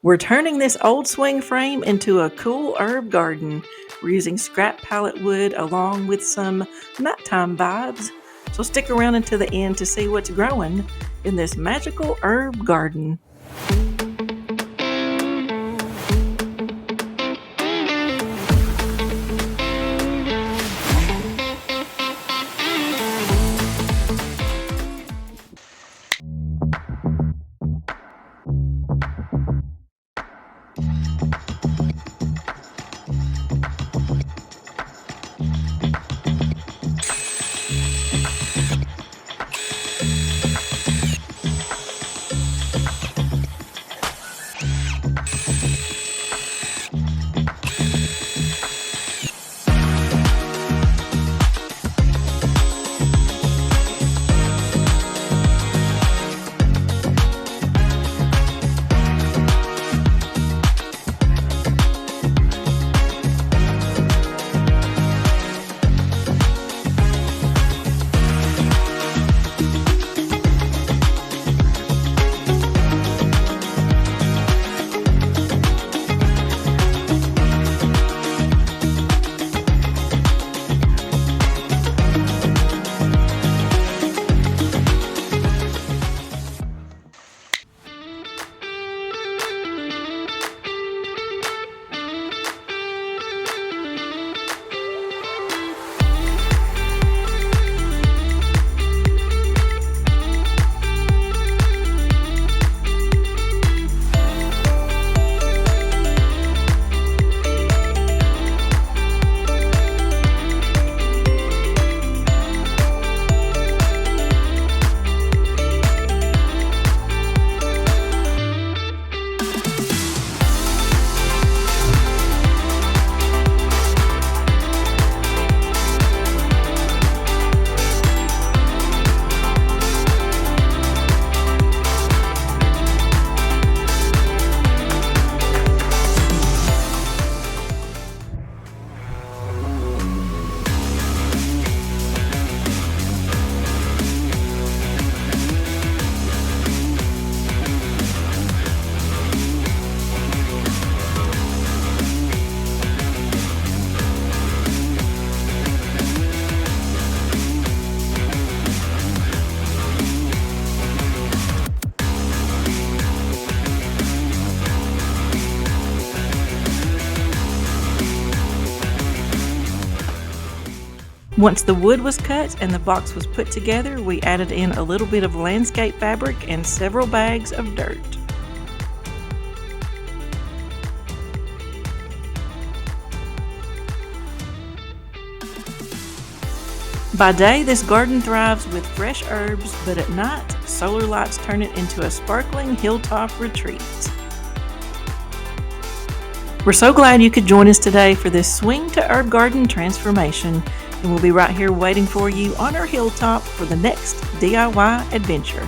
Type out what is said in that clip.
We're turning this old swing frame into a cool herb garden. We're using scrap pallet wood along with some nighttime vibes. So stick around until the end to see what's growing in this magical herb garden. Once the wood was cut and the box was put together, we added in a little bit of landscape fabric and several bags of dirt. By day, this garden thrives with fresh herbs, but at night, solar lights turn it into a sparkling hilltop retreat. We're so glad you could join us today for this swing to herb garden transformation. And we'll be right here waiting for you on our hilltop for the next DIY adventure.